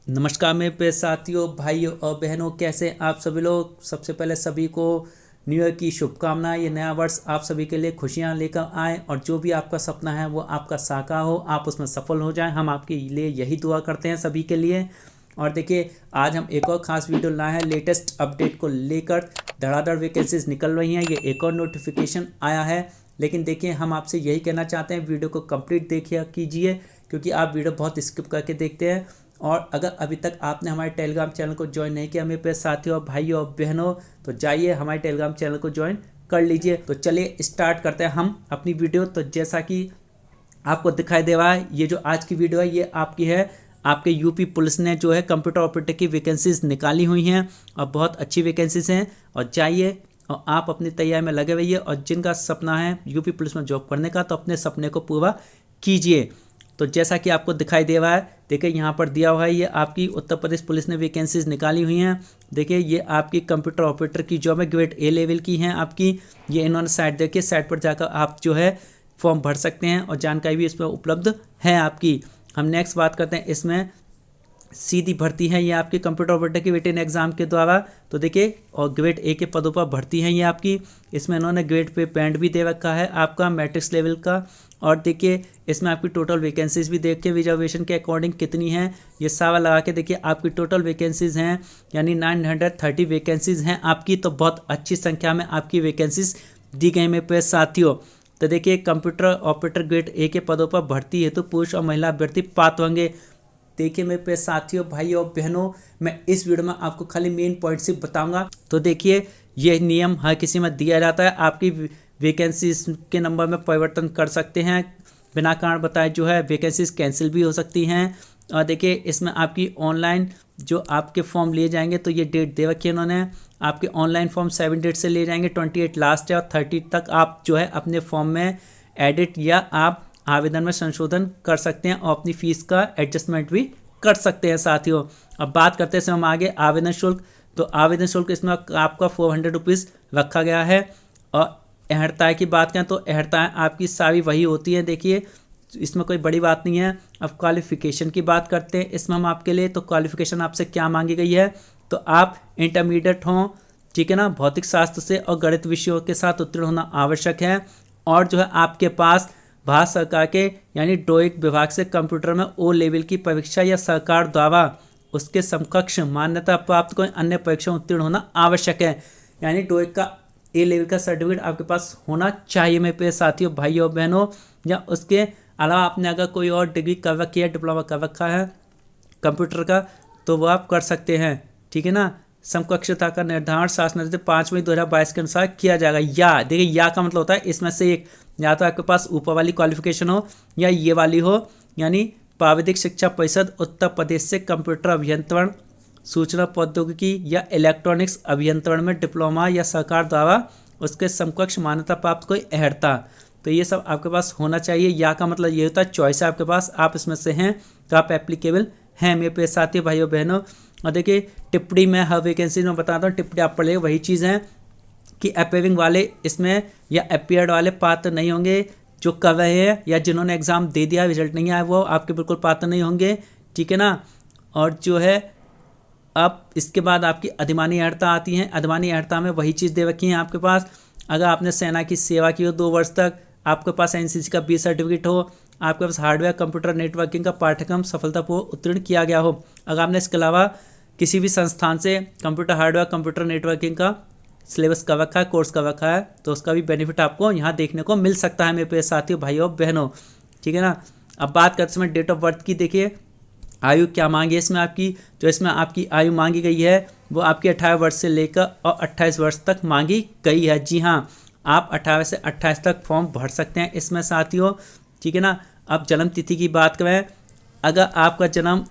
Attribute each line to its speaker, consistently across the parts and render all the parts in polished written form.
Speaker 1: नमस्कार मेरे प्रिय साथियों, भाइयों और बहनों, कैसे हैं आप सभी लोग। सबसे पहले सभी को न्यू ईयर की शुभकामनाएं। ये नया वर्ष आप सभी के लिए खुशियां लेकर आए और जो भी आपका सपना है वो आपका साकार हो, आप उसमें सफल हो जाएं। हम आपके लिए यही दुआ करते हैं सभी के लिए। और देखिए, आज हम एक और ख़ास वीडियो लाए हैं लेटेस्ट अपडेट को लेकर। धड़ाधड़ वैकेंसीज निकल रही हैं, ये एक और नोटिफिकेशन आया है। लेकिन देखिए, हम आपसे यही कहना चाहते हैं, वीडियो को कंप्लीट देखिए कीजिए, क्योंकि आप वीडियो बहुत स्किप करके देखते हैं। और अगर अभी तक आपने हमारे टेलीग्राम चैनल को ज्वाइन नहीं किया मेरे प्यारे साथियों और भाइयों और बहनों, तो जाइए हमारे टेलीग्राम चैनल को ज्वाइन कर लीजिए। तो चलिए स्टार्ट करते हैं हम अपनी वीडियो। तो जैसा कि आपको दिखाई दे रहा है, ये जो आज की वीडियो है ये आपकी है। आपके यूपी पुलिस ने जो है कंप्यूटर ऑपरेटर की वैकेंसीज निकाली हुई हैं और बहुत अच्छी वैकेंसीज हैं। और जाइए और आप अपनी तैयारी में लगे रहिए, और जिनका सपना है यूपी पुलिस में जॉब करने का, तो अपने सपने को पूरा कीजिए। तो जैसा कि आपको दिखाई दे रहा है, देखिए यहाँ पर दिया हुआ है, ये आपकी उत्तर प्रदेश पुलिस ने वैकेंसीज निकाली हुई हैं। देखिए, ये आपकी कंप्यूटर ऑपरेटर की जॉब है, ग्रेड ए लेवल की हैं आपकी। ये इन्होंने साइट देखिए, साइट पर जाकर आप जो है फॉर्म भर सकते हैं और जानकारी भी इस पर उपलब्ध है आपकी। हम नेक्स्ट बात करते हैं, इसमें सीधी भर्ती है ये आपके कंप्यूटर ऑपरेटर की रिटन एग्जाम के द्वारा। तो देखिए, और ग्रेड ए के पदों पर भर्ती है ये आपकी। इसमें इन्होंने ग्रेड पे बैंड भी दे रखा है आपका मैट्रिक्स लेवल का। और देखिए, इसमें आपकी टोटल वैकेंसीज भी देखिए रिजर्वेशन के अकॉर्डिंग कितनी हैं, ये सारा लगा के देखिए आपकी टोटल वैकेंसीज हैं, यानी 930 वैकेंसीज हैं आपकी। तो बहुत अच्छी संख्या में आपकी वैकेंसीज दी गई मेरे प्रिय साथियों। तो देखिए, कंप्यूटर ऑपरेटर ग्रेड ए के पदों पर भर्ती हेतु पुरुष और महिला अभ्यर्थी पात्र होंगे। देखिए मेरे प्रिय साथियों, भाइयों और बहनों, मैं इस वीडियो में आपको खाली मेन पॉइंट से बताऊंगा। तो देखिए, ये नियम हर किसी में दिया जाता है, आपकी वैकेंसीज के नंबर में परिवर्तन कर सकते हैं, बिना कारण बताए जो है वैकेंसीज कैंसिल भी हो सकती हैं। और देखिए, इसमें आपकी ऑनलाइन जो आपके फॉर्म लिए जाएंगे, तो ये डेट दे रखी है इन्होंने। आपके ऑनलाइन फॉर्म 7 डेट से लिए जाएंगे, 28 लास्ट है और 30 तक आप जो है अपने फॉर्म में एडिट या आप आवेदन में संशोधन कर सकते हैं और अपनी फीस का एडजस्टमेंट भी कर सकते हैं साथियों। अब बात करते हैं हम आगे आवेदन शुल्क। तो आवेदन शुल्क इसमें आपका 400 रुपीज़ रखा गया है। और अहर्ताएँ की बात करें तो अहर्ताएँ आपकी सारी वही होती हैं। देखिए, इसमें कोई बड़ी बात नहीं है। अब क्वालिफिकेशन की बात करते हैं इसमें हम आपके लिए। तो क्वालिफिकेशन आपसे क्या मांगी गई है, तो आप इंटरमीडिएट हों, ठीक है ना, भौतिक शास्त्र से और गणित विषयों के साथ उत्तीर्ण होना आवश्यक है। और जो है आपके पास भारत सरकार के यानी डोइक विभाग से कंप्यूटर में ओ लेवल की परीक्षा या सरकार द्वारा उसके समकक्ष मान्यता प्राप्त कोई अन्य परीक्षा उत्तीर्ण होना आवश्यक है। यानी डोइक का ए लेवल का सर्टिफिकेट आपके पास होना चाहिए मेरे प्रिय साथियों, भाइयों और बहनों। या उसके अलावा आपने अगर कोई और डिग्री कर रखी है, डिप्लोमा कर रखा है कंप्यूटर का, तो वो आप कर सकते हैं, ठीक है ना। समकक्षता का निर्धारण शासन नीति 5 मई 2022 के अनुसार किया जाएगा। या देखिए, या का मतलब होता है इसमें से एक, या तो आपके पास ऊपर वाली क्वालिफिकेशन हो या ये वाली हो, यानी प्राविधिक शिक्षा परिषद उत्तर प्रदेश से कंप्यूटर अभियंत्रण, सूचना प्रौद्योगिकी या इलेक्ट्रॉनिक्स अभियंत्रण में डिप्लोमा या सरकार द्वारा उसके समकक्ष मान्यता प्राप्त कोई अहर्ता, तो ये सब आपके पास होना चाहिए। या का मतलब ये होता है चॉइस है आपके पास, आप इसमें से हैं तो आप एप्लीकेबल हैं मेरे प्रिय साथी भाइयों बहनों। और देखिए, टिप्पणी में हर वैकेंसी में बताता हूँ, टिप्पणी आप पढ़ ले, वही चीज़ है कि अपेयरिंग वाले इसमें या अपेयर्ड वाले पात्र नहीं होंगे। जो कर रहे हैं या जिन्होंने एग्ज़ाम दे दिया रिजल्ट नहीं आया, वो आपके बिल्कुल पात्र नहीं होंगे, ठीक है ना। और जो है अब इसके बाद आपकी अधिमानी अहर्ता आती हैं। अधिमानी अहर्ता में वही चीज़ दे रखी है आपके पास। अगर आपने सेना की सेवा की हो 2 वर्ष तक, आपके पास एनसीसी का 20 सर्टिफिकेट हो, आपके पास हार्डवेयर कंप्यूटर नेटवर्किंग का पाठ्यक्रम सफलतापूर्वक उत्तीर्ण किया गया हो, अगर आपने इसके अलावा किसी भी संस्थान से कंप्यूटर हार्डवेयर कंप्यूटर नेटवर्किंग का सिलेबस का रखा है, कोर्स का रखा है, तो उसका भी बेनिफिट आपको यहाँ देखने को मिल सकता है मेरे प्रिय साथियों भाइयों और बहनों, ठीक है ना। अब बात करते समय डेट ऑफ बर्थ की, देखिए आयु क्या मांगी है इसमें आपकी। जो इसमें आपकी आयु मांगी गई है वो आपकी 18 वर्ष से लेकर और 28 वर्ष तक मांगी गई है। जी हाँ, आप 18 से 28 तक फॉर्म भर सकते हैं इसमें साथियों, ठीक है ना। अब जन्म तिथि की बात करें, अगर आपका जन्म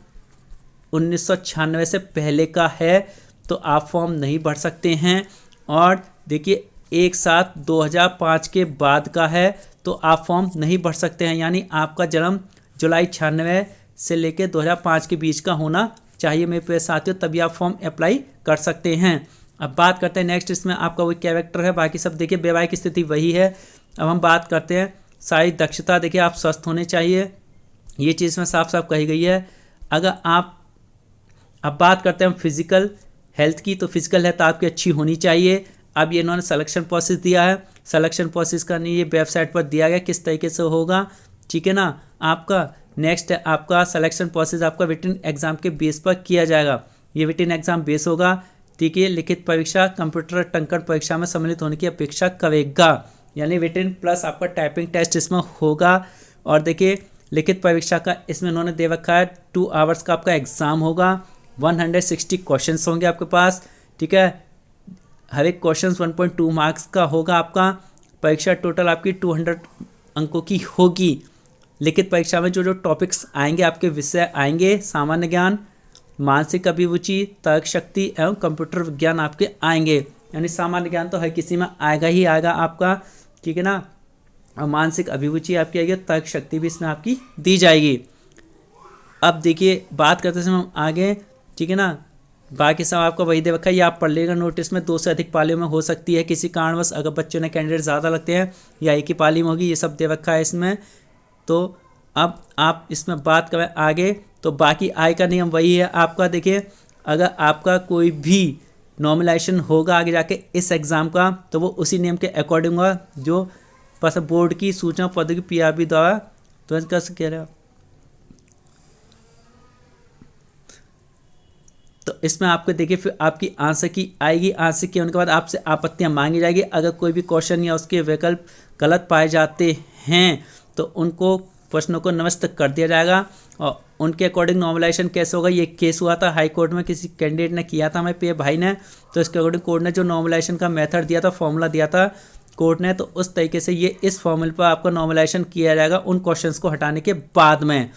Speaker 1: 1996 से पहले का है तो आप फॉर्म नहीं भर सकते हैं। और देखिए, 1/7 2005 के बाद का है तो आप फॉर्म नहीं भर सकते हैं, यानी आपका जन्म जुलाई 96 से लेकर 2005 के बीच का होना चाहिए मेरे प्रिय साथियों, तभी आप फॉर्म अप्लाई कर सकते हैं। अब बात करते हैं नेक्स्ट, इसमें आपका वही कैरेक्टर है, बाकी सब देखिए वैवाहिक स्थिति वही है। अब हम बात करते हैं शारीरिक दक्षता, देखिए आप स्वस्थ होने चाहिए, ये चीज़ में साफ साफ कही गई है। अगर आप अब बात करते हैं हम फिजिकल हेल्थ की। तो फिजिकल हेल्थ आपकी अच्छी होनी चाहिए। अब ये इन्होंने सिलेक्शन प्रोसेस दिया है, सिलेक्शन प्रोसेस का नहीं, ये वेबसाइट पर दिया गया किस तरीके से होगा, ठीक है ना। आपका नेक्स्ट है आपका सिलेक्शन प्रोसेस आपका रिटन एग्जाम के बेस पर किया जाएगा। ये रिटन एग्जाम बेस होगा, ठीक है। लिखित परीक्षा कंप्यूटर टंकन परीक्षा में सम्मिलित होने की अपेक्षा करेगा, यानी रिटन प्लस आपका टाइपिंग टेस्ट इसमें होगा। और देखिए लिखित परीक्षा का इसमें इन्होंने दे रखा है 2 आवर्स का आपका एग्जाम होगा, 160 क्वेश्चंस होंगे आपके पास, ठीक है। हर एक क्वेश्चन 1.2 मार्क्स का होगा आपका। परीक्षा टोटल आपकी 200 अंकों की होगी। लिखित परीक्षा में जो जो टॉपिक्स आएंगे आपके विषय आएंगे, सामान्य ज्ञान, मानसिक अभिरुचि, तर्क शक्ति एवं कंप्यूटर विज्ञान आपके आएंगे। यानी सामान्य ज्ञान तो हर किसी में आएगा ही आएगा आपका, ठीक है ना। और मानसिक अभिरुचि आपकी आएगी, तर्क शक्ति भी इसमें आपकी दी जाएगी। अब देखिए बात करते समय हम आगे, ठीक है ना। बाकी सब आपको वही दे रखा है, ये आप पढ़ लेगा। नोटिस में 2 से अधिक पालियों में हो सकती है किसी कारणवश, अगर बच्चों ने कैंडिडेट ज़्यादा लगते हैं या एक ही पाली में होगी, ये सब दे रखा है इसमें। तो अब आप इसमें बात करें आगे, तो बाकी आय का नियम वही है आपका। देखिए अगर आपका कोई भी नॉमिनेशन होगा आगे जाके इस एग्ज़ाम का, तो वो उसी नियम के अकॉर्डिंग होगा जो बस बोर्ड की सूचना प्रौद्योगिकी पीआरबी द्वारा तुरंत कर कह रहे हो। तो इसमें आपको देखिए फिर आपकी आंसर की आएगी, आंसर की होने के बाद आपसे आपत्तियां मांगी जाएगी। अगर कोई भी क्वेश्चन या उसके विकल्प गलत पाए जाते हैं तो उनको प्रश्नों को निरस्त कर दिया जाएगा। और उनके अकॉर्डिंग नॉर्मलाइजेशन कैसे होगा, ये केस हुआ था हाई कोर्ट में, किसी कैंडिडेट ने किया था हमारे पे भाई ने, तो इसके अकॉर्डिंग कोर्ट ने जो नॉर्मलाइजेशन का मेथड दिया था, फॉर्मूला दिया था कोर्ट ने, तो उस तरीके से ये इस फॉर्मूले पर आपका नॉर्मलाइजेशन किया जाएगा उन क्वेश्चंस को हटाने के बाद में,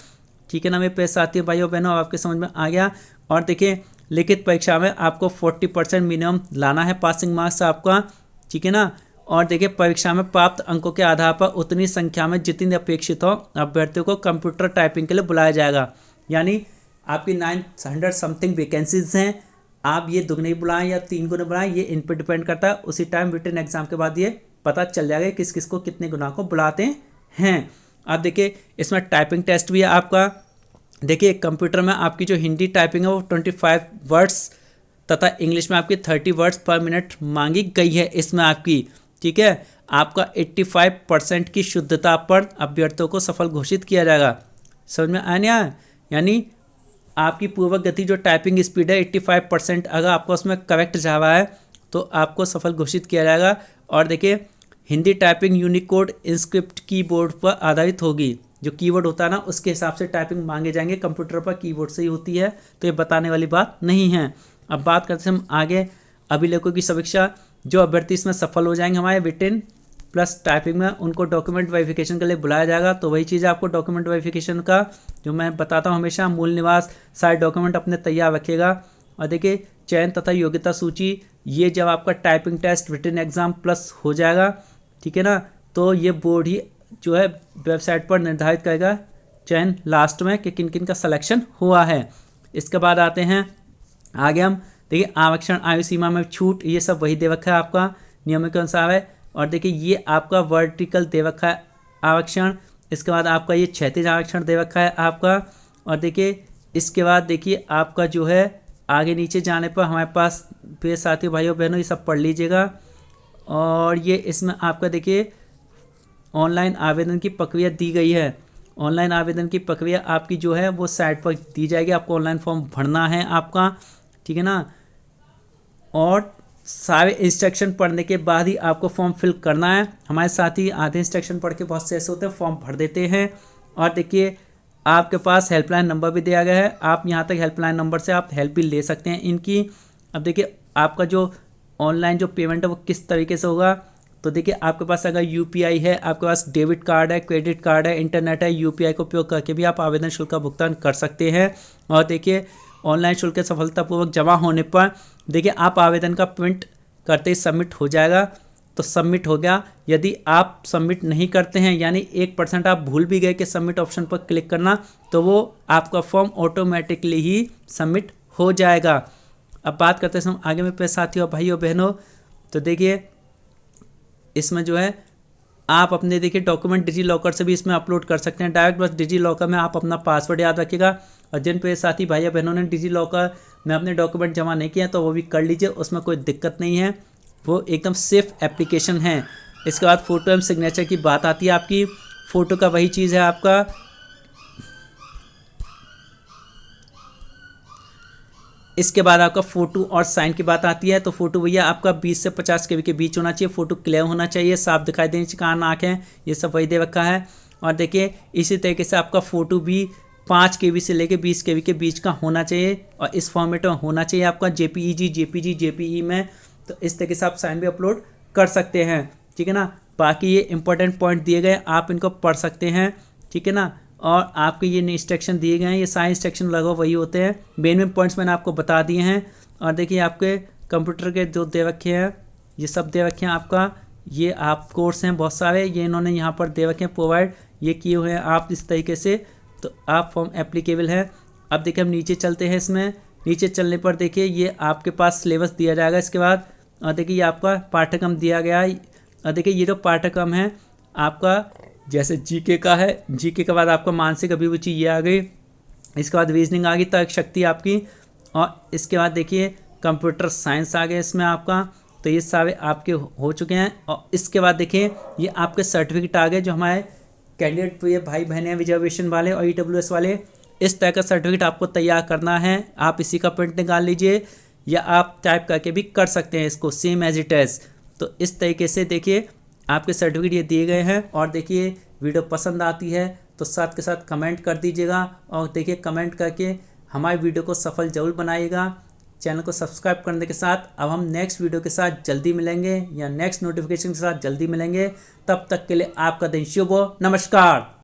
Speaker 1: ठीक है ना। मेरे पैसे साथियों भाइयों बहनों आपके समझ में आ गया। और देखिए लिखित परीक्षा में आपको 40% मिनिमम लाना है पासिंग मार्क्स आपका, ठीक है ना। और देखिए परीक्षा में प्राप्त अंकों के आधार पर उतनी संख्या में जितनी अपेक्षित हो अभ्यर्थियों को कंप्यूटर टाइपिंग के लिए बुलाया जाएगा। यानी आपकी 900 समथिंग वैकेंसीज हैं, आप ये दुगने बुलाएं या 3 गुने बुलाएं, ये इन पर डिपेंड करता है। उसी टाइम रिटन एग्जाम के बाद ये पता चल जाएगा किस किस को कितने गुना को बुलाते हैं। अब देखिए इसमें टाइपिंग टेस्ट भी है आपका। देखिए कंप्यूटर में आपकी जो हिंदी टाइपिंग है वो 25 वर्ड्स तथा इंग्लिश में आपकी 30 वर्ड्स पर मिनट मांगी गई है इसमें आपकी, ठीक है। आपका 85% की शुद्धता पर अभ्यर्थियों को सफल घोषित किया जाएगा। समझ में आया नहीं? यानी आपकी पूर्वक गति जो टाइपिंग स्पीड है 85%, अगर आपको उसमें करेक्ट जा रहा है तो आपको सफल घोषित किया जाएगा। और देखिए Hindi typing Unicode InScript keyboard पर आधारित होगी। जो कीवर्ड होता है ना उसके हिसाब से टाइपिंग मांगे जाएंगे, कंप्यूटर पर कीबोर्ड से ही होती है, तो ये बताने वाली बात नहीं है। अब बात करते हैं हम आगे अभिलेखों की समीक्षा। जो अभ्यर्थी इसमें सफल हो जाएंगे हमारे रिटन प्लस टाइपिंग में, उनको डॉक्यूमेंट वेरिफिकेशन के लिए बुलाया जाएगा। तो वही चीज़ है आपको डॉक्यूमेंट वेरिफिकेशन का जो मैं बताता हूँ हमेशा, मूल निवास सारे डॉक्यूमेंट अपने तैयार रखिएगा। और देखिए चयन तथा योग्यता सूची, ये जब आपका typing test written exam plus हो जाएगा, ठीक है ना, तो ये बोर्ड ही जो है वेबसाइट पर निर्धारित करेगा चयन लास्ट में कि किन किन का सिलेक्शन हुआ है। इसके बाद आते हैं आगे हम, देखिए आरक्षण आयु सीमा में छूट, ये सब वही दे रखा है आपका नियमों के अनुसार है। और देखिए ये आपका वर्टिकल दे रखा है आरक्षण, इसके बाद आपका ये क्षैतिज आरक्षण दे रखा है आपका। और देखिए इसके बाद देखिए आपका जो है आगे नीचे जाने पर हमारे पास प्रिय साथियों भाइयों बहनों ये सब पढ़ लीजिएगा। और ये इसमें आपका देखिए ऑनलाइन आवेदन की प्रक्रिया दी गई है। ऑनलाइन आवेदन की प्रक्रिया आपकी जो है वो साइट पर दी जाएगी, आपको ऑनलाइन फॉर्म भरना है आपका, ठीक है ना। और सारे इंस्ट्रक्शन पढ़ने के बाद ही आपको फॉर्म फिल करना है। हमारे साथी आधे इंस्ट्रक्शन पढ़ के बहुत से ऐसे होते हैं फॉर्म भर देते हैं। और देखिए आपके पास हेल्पलाइन नंबर भी दिया गया है, आप यहाँ तक हेल्पलाइन नंबर से आप हेल्प भी ले सकते हैं इनकी। अब देखिए आपका जो ऑनलाइन जो पेमेंट है वो किस तरीके से होगा, तो देखिए आपके पास अगर यूपीआई है, आपके पास डेबिट कार्ड है, क्रेडिट कार्ड है, इंटरनेट है, यूपीआई का उपयोग करके भी आप आवेदन शुल्क का भुगतान कर सकते हैं। और देखिए ऑनलाइन शुल्क सफलतापूर्वक जमा होने पर देखिए आप आवेदन का प्रिंट करते ही सबमिट हो जाएगा, तो सबमिट हो गया। यदि आप सबमिट नहीं करते हैं यानी 1% आप भूल भी गए कि सबमिट ऑप्शन पर क्लिक करना, तो वो आपका फॉर्म ऑटोमेटिकली ही सबमिट हो जाएगा। अब बात करते हैं हम आगे में साथियों भाइयों बहनों, तो देखिए इसमें जो है आप अपने देखिए डॉक्यूमेंट डिजी लॉकर से भी इसमें अपलोड कर सकते हैं डायरेक्ट। बस डिजी लॉकर में आप अपना पासवर्ड याद रखिएगा और जिन पे साथी भाई बहनों ने डिजी लॉकर में अपने डॉक्यूमेंट जमा नहीं किए हैं तो वो भी कर लीजिए, उसमें कोई दिक्कत नहीं है, वो एकदम सेफ एप्लीकेशन है। इसके बाद फ़ोटो एवं सिग्नेचर की बात आती है आपकी। फ़ोटो का वही चीज़ है आपका, इसके बाद आपका फ़ोटो और साइन की बात आती है। तो फ़ोटो भैया आपका 20 से 50 KB के बीच होना चाहिए, फ़ोटो क्लियर होना चाहिए, साफ दिखाई देनी चाहिए, कान आँखें ये सब वही दे रखा है। और देखिए इसी तरीके से आपका फ़ोटो भी 5 KB से लेके 20 KB के बीच का होना चाहिए और इस फॉर्मेट में होना चाहिए आपका JPEG में। तो इस तरीके से आप साइन भी अपलोड कर सकते हैं, ठीक है ना। बाकी ये इंपॉर्टेंट पॉइंट दिए गए, आप इनको पढ़ सकते हैं, ठीक है ना। और आपके ये इंस्ट्रक्शन दिए गए हैं, ये सारे इंस्ट्रक्शन लगभग वही होते हैं, मेन पॉइंट्स मैंने आपको बता दिए हैं। और देखिए आपके कंप्यूटर के जो दे रखे हैं ये सब दे रखे हैं आपका, ये आप कोर्स हैं बहुत सारे, ये इन्होंने यहाँ पर दे रखे हैं प्रोवाइड, ये किए हुए हैं आप इस तरीके से, तो आप फॉर्म एप्लीकेबल है। अब देखिए हम नीचे चलते हैं, इसमें नीचे चलने पर देखिए ये आपके पास सिलेबस दिया जाएगा इसके बाद। और देखिए ये आपका पाठ्यक्रम दिया गया है। और देखिए ये जो पाठ्यक्रम है आपका जैसे जीके का है, जीके के बाद आपका मानसिक अभिरुचि ये आ गई, इसके बाद रीजनिंग आ गई, तर्क शक्ति आपकी, और इसके बाद देखिए कंप्यूटर साइंस आ गया इसमें आपका। तो ये सारे आपके हो चुके हैं। और इसके बाद देखिए ये आपके सर्टिफिकेट आ गए जो हमारे कैंडिडेट ये भाई बहन हैं रिजर्वेशन वाले और EWS वाले, इस तरह का सर्टिफिकेट आपको तैयार करना है। आप इसी का प्रिंट निकाल लीजिए या आप टाइप करके भी कर सकते हैं इसको, सेम एज इट इज। तो इस तरीके से देखिए आपके सर्टिफिकेट ये दिए गए हैं। और देखिए वीडियो पसंद आती है तो साथ के साथ कमेंट कर दीजिएगा, और देखिए कमेंट करके हमारी वीडियो को सफल जरूर बनाइएगा। चैनल को सब्सक्राइब करने के साथ अब हम नेक्स्ट वीडियो के साथ जल्दी मिलेंगे या नेक्स्ट नोटिफिकेशन के साथ जल्दी मिलेंगे। तब तक के लिए आपका दिन शुभ हो। नमस्कार।